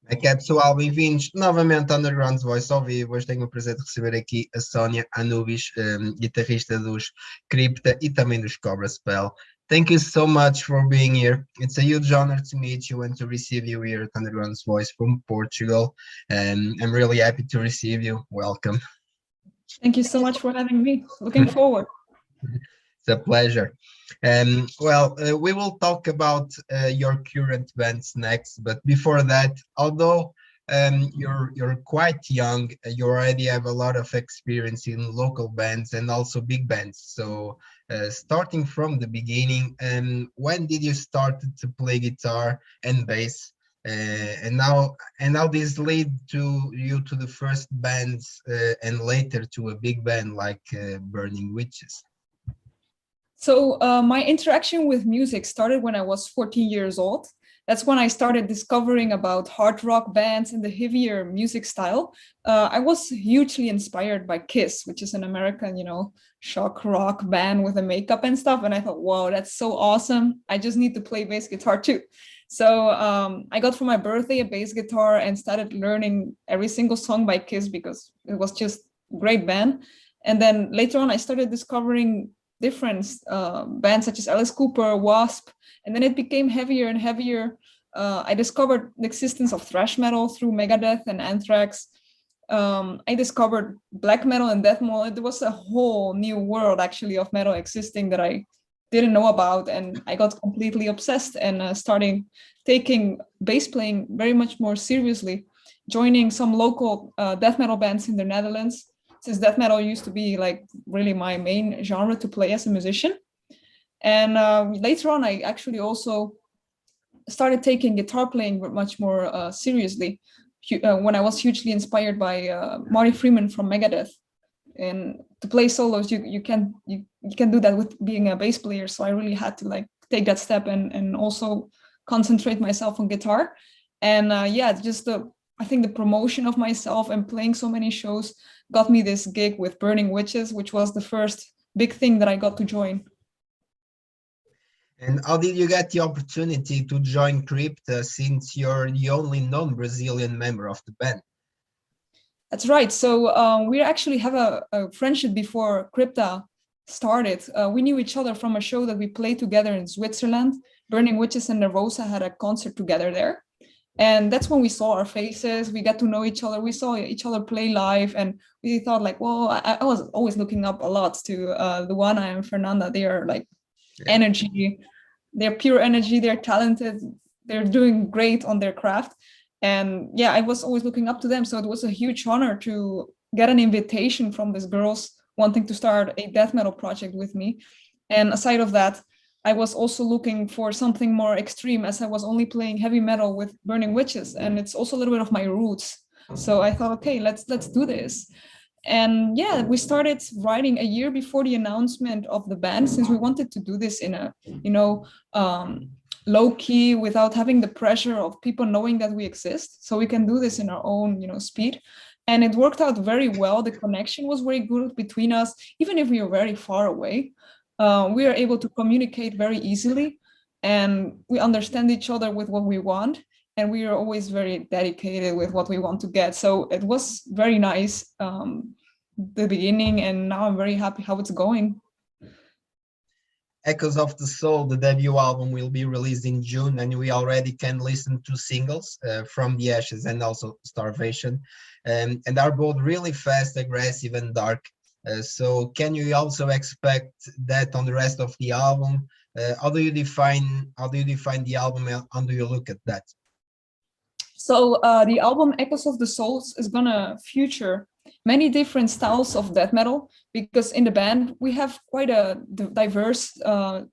Aqui é pessoal, bem-vindos novamente ao Underground Voice ao vivo. Hoje tenho o prazer de receber aqui a Sónia Anubis, guitarrista dos Crypta e também dos Cobra Spell. Thank you so much for being here. It's a huge honor to meet you and to receive you here at Underground's Voice from Portugal. I'm really happy to receive you. Welcome. Thank you so much for having me. Looking forward. It's a pleasure. We will talk about your current bands next, but before that, although you're quite young, you already have a lot of experience in local bands and also big bands. So, starting from the beginning, when did you start to play guitar and bass? And now this lead to you to the first bands and later to a big band like Burning Witches. So my interaction with music started when I was 14 years old. That's when I started discovering about hard rock bands and the heavier music style. I was hugely inspired by Kiss, which is an American, shock rock band with the makeup and stuff. And I thought, wow, that's so awesome. I just need to play bass guitar too. So I got for my birthday a bass guitar and started learning every single song by Kiss because it was just a great band. And then later on, I started discovering different bands such as Alice Cooper, Wasp, and then it became heavier and heavier. I discovered the existence of thrash metal through Megadeth and Anthrax. I discovered black metal and death metal. There was a whole new world actually of metal existing that I didn't know about, and I got completely obsessed and starting taking bass playing very much more seriously, joining some local death metal bands in the Netherlands, since death metal used to be like really my main genre to play as a musician. And later on, I actually also started taking guitar playing much more seriously when I was hugely inspired by Marty Freeman from Megadeth. And to play solos, you can do that with being a bass player. So I really had to like take that step and also concentrate myself on guitar. And I think the promotion of myself and playing so many shows got me this gig with Burning Witches, which was the first big thing that I got to join. And how did you get the opportunity to join Crypta since you're the only non-Brazilian member of the band? That's right. So we actually have a friendship before Crypta started. We knew each other from a show that we played together in Switzerland. Burning Witches and Nervosa had a concert together there. And that's when we saw our faces, we got to know each other, we saw each other play live, and we thought like, well, I was always looking up a lot to Luana and Fernanda. They are like energy, they're pure energy, they're talented, they're doing great on their craft. And yeah, I was always looking up to them. So it was a huge honor to get an invitation from these girls wanting to start a death metal project with me. And aside of that, I was also looking for something more extreme, as I was only playing heavy metal with Burning Witches, and it's also a little bit of my roots. So I thought, okay, let's do this. And yeah, we started writing a year before the announcement of the band, since we wanted to do this in a low key, without having the pressure of people knowing that we exist. So we can do this in our own speed. And it worked out very well. The connection was very good between us, even if we were very far away. We are able to communicate very easily, and we understand each other with what we want, and we are always very dedicated with what we want to get. So it was very nice, the beginning, and now I'm very happy how it's going. Echoes of the Soul, the debut album, will be released in June, and we already can listen to singles From the Ashes and also Starvation, and are both really fast, aggressive, and dark. So can you also expect that on the rest of the album? How do you define the album, and how do you look at that? So the album Echoes of the Souls is gonna feature many different styles of death metal, because in the band we have quite a diverse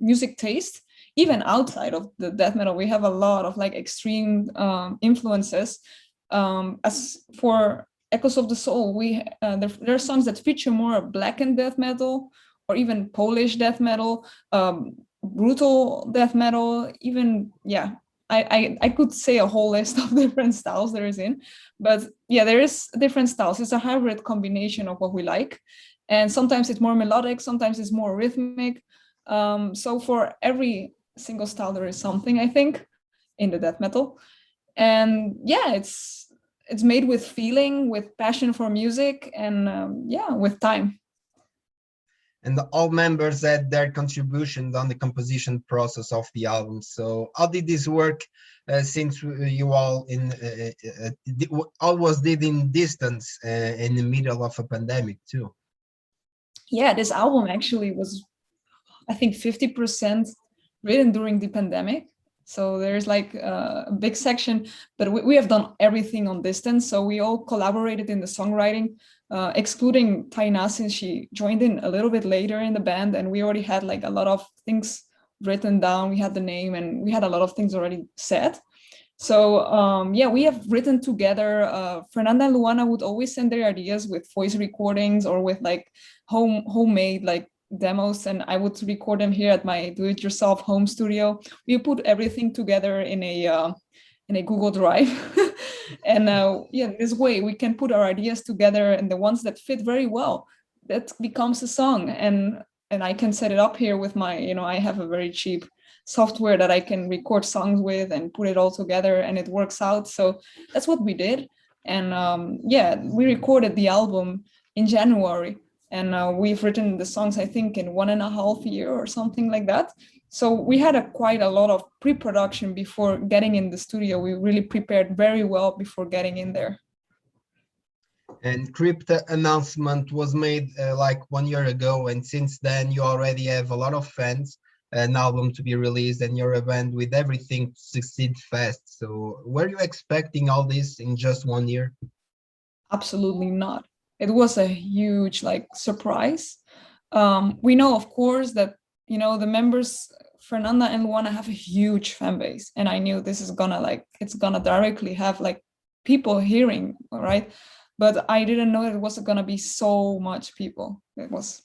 music taste. Even outside of the death metal, we have a lot of like extreme influences. As for Echoes of the Soul, there are songs that feature more blackened death metal, or even Polish death metal, brutal death metal, even I could say a whole list of different styles there is in, but yeah, there is different styles. It's a hybrid combination of what we like, and sometimes it's more melodic, sometimes it's more rhythmic. So for every single style there is something, I think, in the death metal. And yeah, it's made with feeling, with passion for music, and yeah, with time. And all members had their contributions on the composition process of the album. So how did this work, since you all all was did in distance, in the middle of a pandemic too? Yeah, this album actually was, I think, 50% written during the pandemic. So there's like a big section, but we have done everything on distance. So we all collaborated in the songwriting, excluding Taina, since she joined in a little bit later in the band, and we already had like a lot of things written down. We had the name and we had a lot of things already set. So yeah, we have written together. Fernanda and Luana would always send their ideas with voice recordings or with like homemade like demos, and I would record them here at my do-it-yourself home studio. We put everything together in a Google Drive, and yeah, this way we can put our ideas together, and the ones that fit very well, that becomes a song. And I can set it up here with my, I have a very cheap software that I can record songs with and put it all together, and it works out. So that's what we did. And yeah, we recorded the album in January, and we've written the songs, I think, in 1.5 years or something like that. So we had quite a lot of pre-production before getting in the studio. We really prepared very well before getting in there. And Crypta announcement was made like 1 year ago, and since then you already have a lot of fans, an album to be released, and you're a band with everything to succeed fast. So were you expecting all this in just 1 year? Absolutely not. It was a huge like surprise. We know, of course, that the members Fernanda and Luana have a huge fan base, and I knew this is gonna it's gonna directly have like people hearing, all right? But I didn't know it was gonna be so much people. It was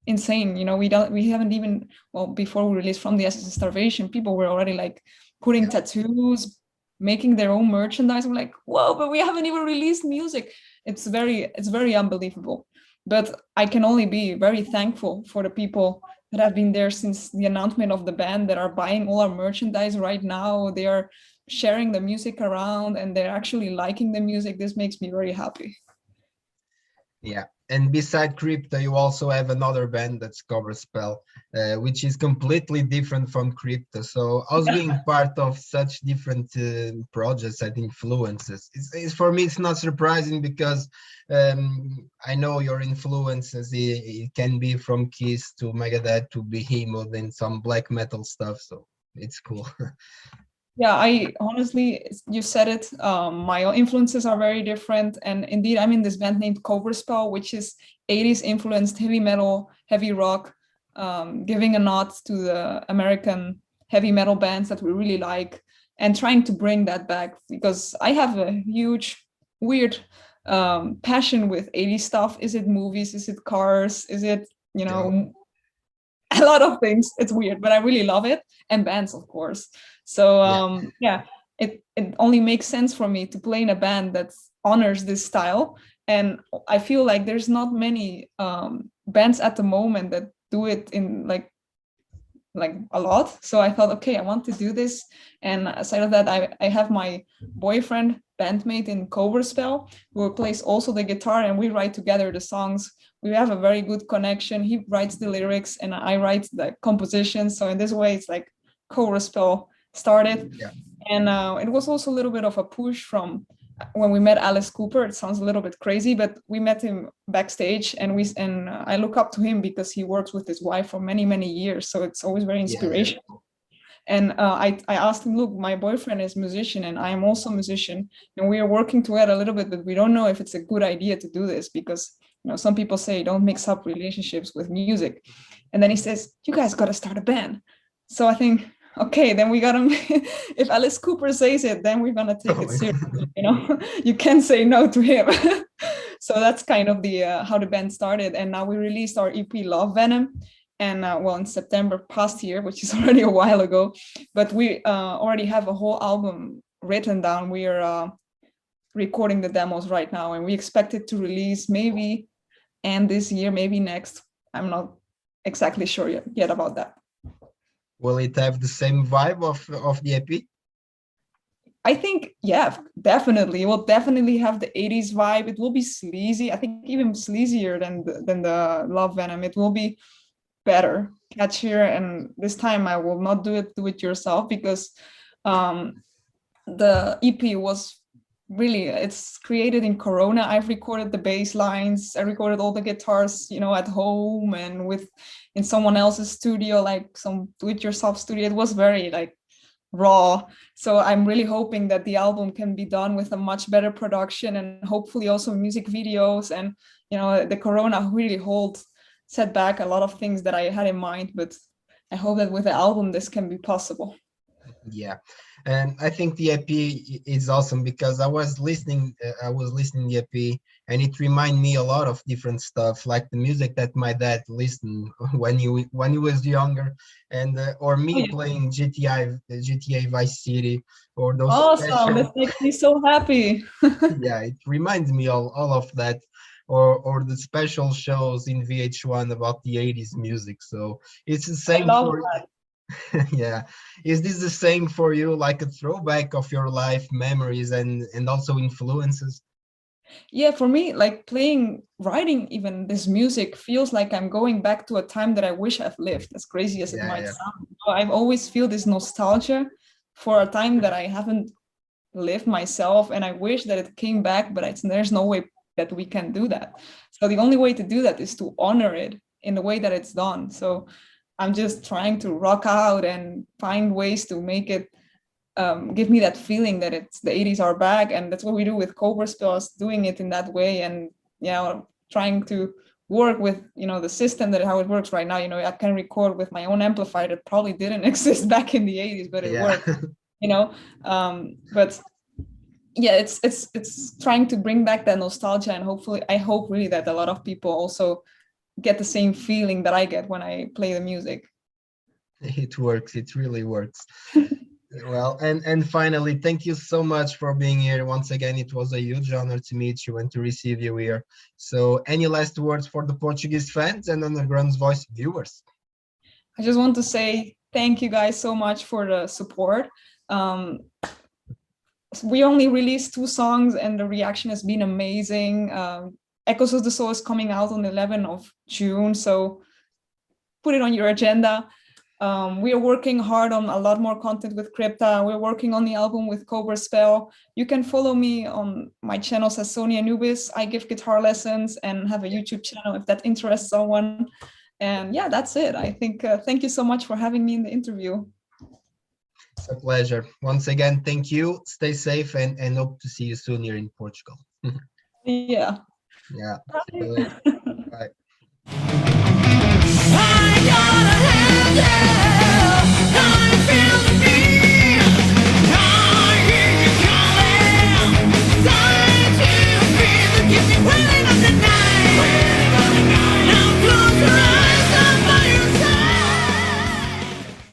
insane. We haven't even, well, before we released From the Essence of Starvation, people were already like putting tattoos, making their own merchandise. I'm like, whoa, but we haven't even released music. It's very unbelievable. But I can only be very thankful for the people that have been there since the announcement of the band, that are buying all our merchandise right now. They are sharing the music around, and they're actually liking the music. This makes me very happy. Yeah. And beside Crypta, you also have another band that's Coverspell, which is completely different from Crypta. So I was being part of such different projects and influences. For me, it's not surprising, because I know your influences. It can be from Kiss to Megadeth to Behemoth and some black metal stuff. So it's cool. Yeah, I honestly, you said it. My influences are very different, and indeed, I'm in this band named Coverspell, which is 80s influenced heavy metal, heavy rock, giving a nod to the American heavy metal bands that we really like, and trying to bring that back, because I have a huge, weird passion with 80s stuff. Is it movies? Is it cars? Is it, a lot of things? It's weird, but I really love it, and bands, of course. So yeah, it only makes sense for me to play in a band that honors this style. And I feel like there's not many bands at the moment that do it in like a lot. So I thought, okay, I want to do this. And aside of that, I have my boyfriend, bandmate in Coverspell, who plays also the guitar, and we write together the songs. We have a very good connection. He writes the lyrics and I write the composition. So in this way, it's like Coverspell started. Yeah. And it was also a little bit of a push from when we met Alice Cooper. It sounds a little bit crazy, but we met him backstage, and I look up to him because he works with his wife for many, many years. So it's always very inspirational. Yeah. And I asked him, look, my boyfriend is a musician and I am also a musician, and we are working together a little bit, but we don't know if it's a good idea to do this, because some people say don't mix up relationships with music. And then he says, you guys got to start a band. So I think, okay, then we gotta, if Alice Cooper says it, then we're gonna take it seriously. You can't say no to him. So that's kind of the how the band started. And now we released our EP Love Venom, and well, in September past year, which is already a while ago, but we already have a whole album written down. We are recording the demos right now, and we expect it to release maybe end this year, maybe next. I'm not exactly sure yet about that. Will it have the same vibe of the EP? I think, yeah, definitely. It will definitely have the 80s vibe. It will be sleazy. I think even sleazier than the Love Venom. It will be better, catchier, and this time I will not do it yourself because um, the EP was really, it's created in Corona. I've recorded the bass lines, I recorded all the guitars, at home and with in someone else's studio, like some do-it-yourself studio. It was very like raw. So I'm really hoping that the album can be done with a much better production and hopefully also music videos. And the Corona really set back a lot of things that I had in mind, but I hope that with the album this can be possible. Yeah, and I think the EP is awesome because I was listening the EP, and it reminded me a lot of different stuff, like the music that my dad listened when he was younger, and or Oh, me yeah. playing GTA Vice City, or those Awesome. special. That makes me so happy. Yeah, it reminds me all of that, or the special shows in VH1 about the 80s music. So it's the I same love for. that. Yeah, is this the same for you, like a throwback of your life memories and also influences? Yeah, for me, like writing even this music feels like I'm going back to a time that I wish I've lived, as crazy as it Yeah, might yeah, sound. So I always feel this nostalgia for a time that I haven't lived myself, and I wish that it came back, but there's no way that we can do that. So the only way to do that is to honor it in the way that it's done. So I'm just trying to rock out and find ways to make it give me that feeling that it's the 80s are back, and that's what we do with Cobra Spells, doing it in that way. And trying to work with the system that how it works right now. I can record with my own amplifier that probably didn't exist back in the 80s, but it yeah. worked. But yeah, it's trying to bring back that nostalgia, and hopefully I hope really that a lot of people also get the same feeling that I get when I play the music. It works. It really works. Well, and finally, thank you so much for being here once again. It was a huge honor to meet you and to receive you here. So, any last words for the Portuguese fans and Underground's Voice viewers? I just want to say thank you guys so much for the support. Um, we only released 2 songs and the reaction has been amazing. Echoes of the Soul is coming out on the 11th of June, so put it on your agenda. We are working hard on a lot more content with Crypta. We're working on the album with Cobra Spell. You can follow me on my channels as Sonia Nubis. I give guitar lessons and have a YouTube channel if that interests someone. And yeah, that's it. I think thank you so much for having me in the interview. It's a pleasure. Once again, thank you. Stay safe and hope to see you soon here in Portugal. Yeah. Yeah. See you Bye. later. Bye. I gotta have you.